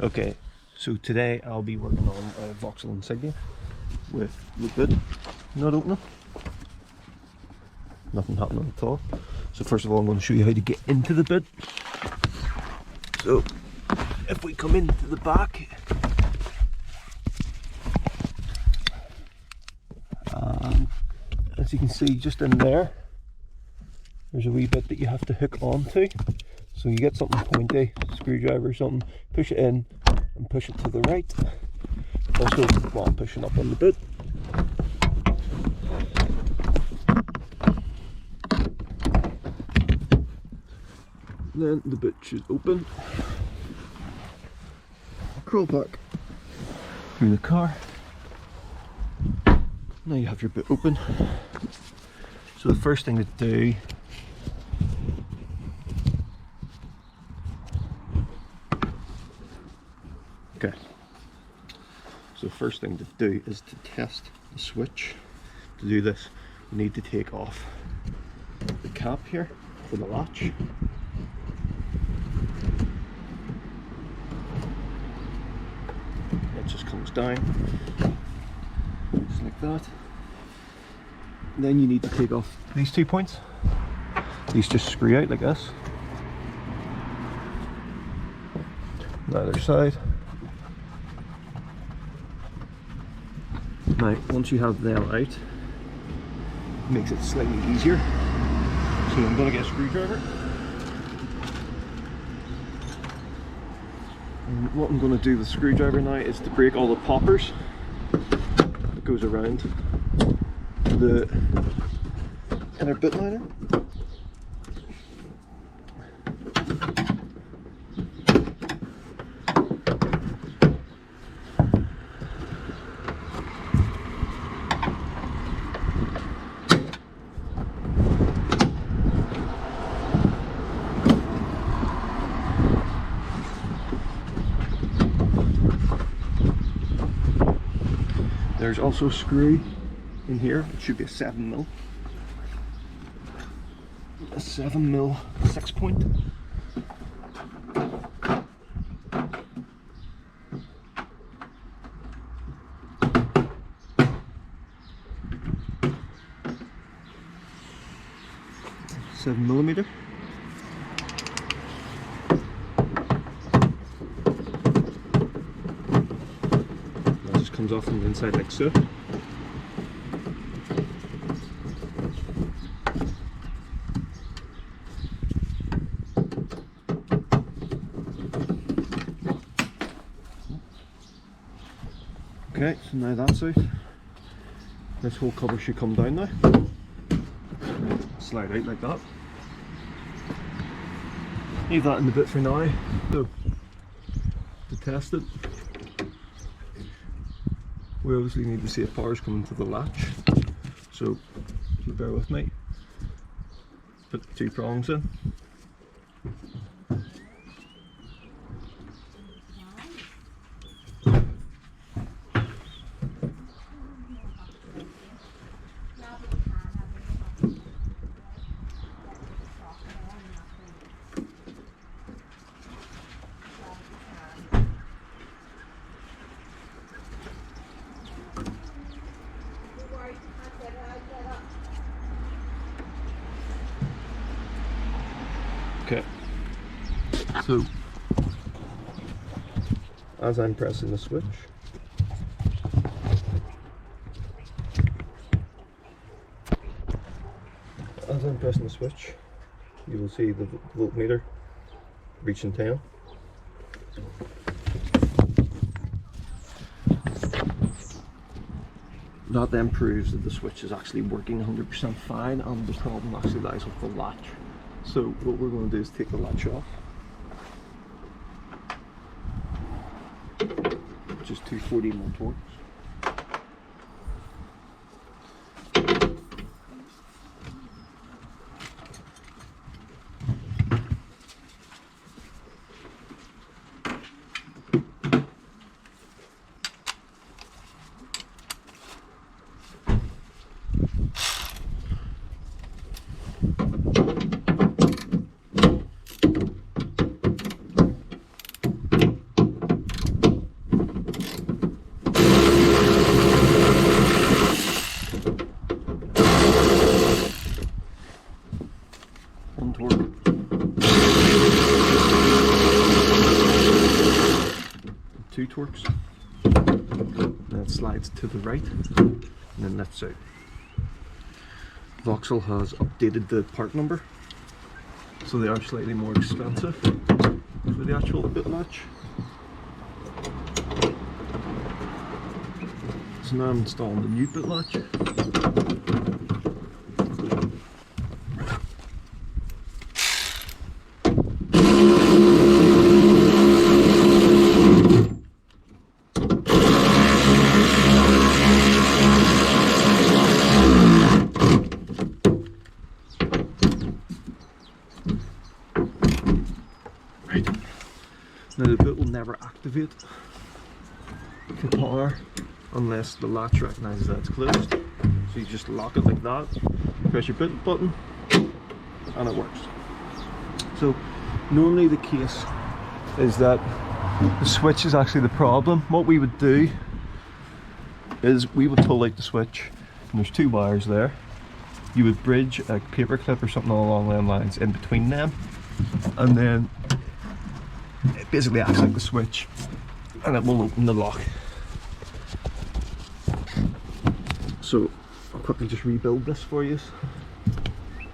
Okay, so today I'll be working on a Vauxhall Insignia with the boot not opening. Nothing happening at all. So first of all I'm going to show you how to get into the boot. So if we come into the back, as you can see just in there, there's a wee bit that you have to hook onto. So you get something pointy, screwdriver or something, push it in and push it to the right. Also while pushing up on the boot. Then the boot should open. Crawl back through the car. Now you have your boot open. So the first thing to do first thing to do is to test the switch. To do this, you need to take off the cap here for the latch. It just comes down, just like that. And then you need to take off these 2 points. These just screw out like this. The other side. Now, once you have them out, it makes it slightly easier. So I'm going to get a screwdriver. And what I'm going to do with the screwdriver now is to break all the poppers that goes around the inner boot liner. There's also a screw in here. It should be a 7mm. A 7mm 6-point. $7mm. Comes off from the inside like so. Okay, so now that's out. This whole cover should come down now. Slide out like that. Leave that in the boot for now. So, to test it, we obviously need to see if power's coming to the latch. So, if you bear with me, put the 2 prongs in. Okay, so as I'm pressing the switch, you will see the voltmeter reaching 10. That then proves that the switch is actually working 100% fine, and the problem actually lies with the latch. So what we're going to do is take the latch off, which is 240mm torques. 2 torques. Then it slides to the right and then lifts out. Vauxhall has updated the part number, so they are slightly more expensive for the actual boot latch. So now I'm installing the new boot latch. Now the boot will never activate for power unless the latch recognises that it's closed. So you just lock it like that, press your boot button, and it works. So normally the case is that the switch is actually the problem. What we would do is we would pull out the switch, and there's 2 wires there. You would bridge a paper clip or something along those lines in between them, and then it basically acts like the switch and it will open the lock. So I'll quickly just rebuild this for you.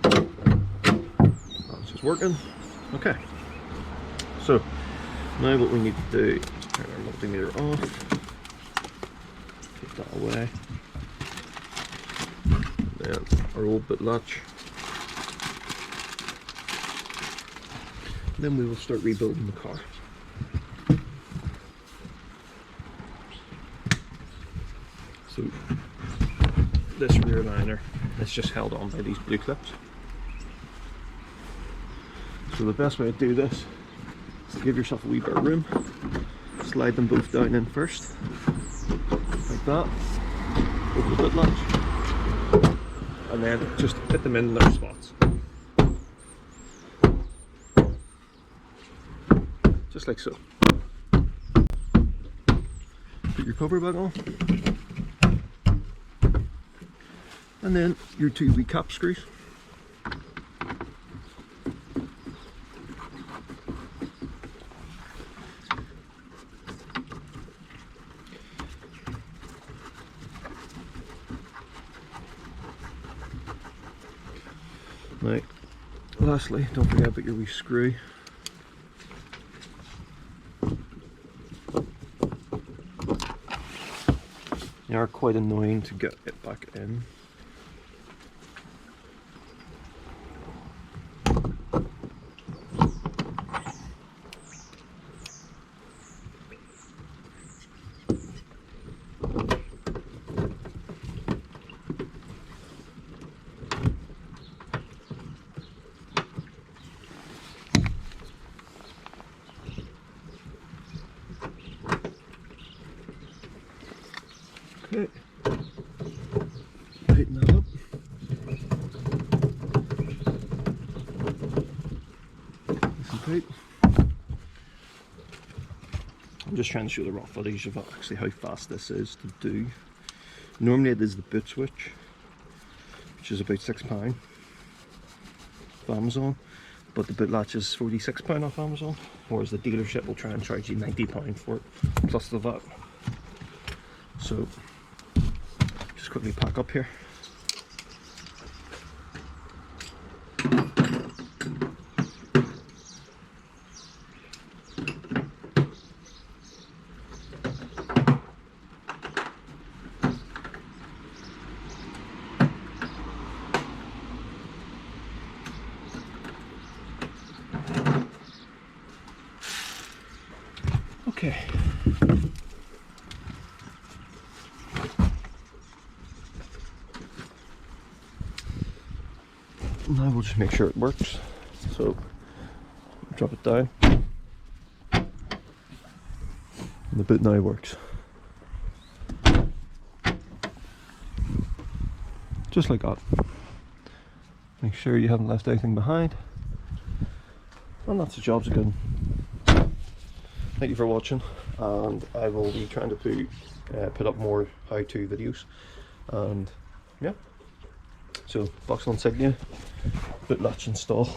That's just working. Okay, so now what we need to do is turn our multimeter off, take that away, then our old boot latch. Then we will start rebuilding the car. So this rear liner is just held on by these blue clips. So the best way to do this is to give yourself a wee bit of room. Slide them both down in first, like that, over the boot latch, and then just fit them in their spots. Just like so. Put your cover back on. And then your 2 wee cap screws. Now, lastly, don't forget about your wee screw. They are quite annoying to get it back in. Okay, tighten that up. Nice and tight. I'm just trying to show the raw footage of actually how fast this is to do. Normally it is the boot switch, which is about £6 off Amazon, but the boot latch is £46 off Amazon, whereas the dealership will try and charge you £90 for it, plus the VAT. So just quickly pack up here. Okay. Now we'll just make sure it works. So drop it down. And the boot now works. Just like that. Make sure you haven't left anything behind. And that's the job's a good one. Thank you for watching, and I will be trying to put up more how-to videos, and yeah, so Vauxhall Insignia boot latch install.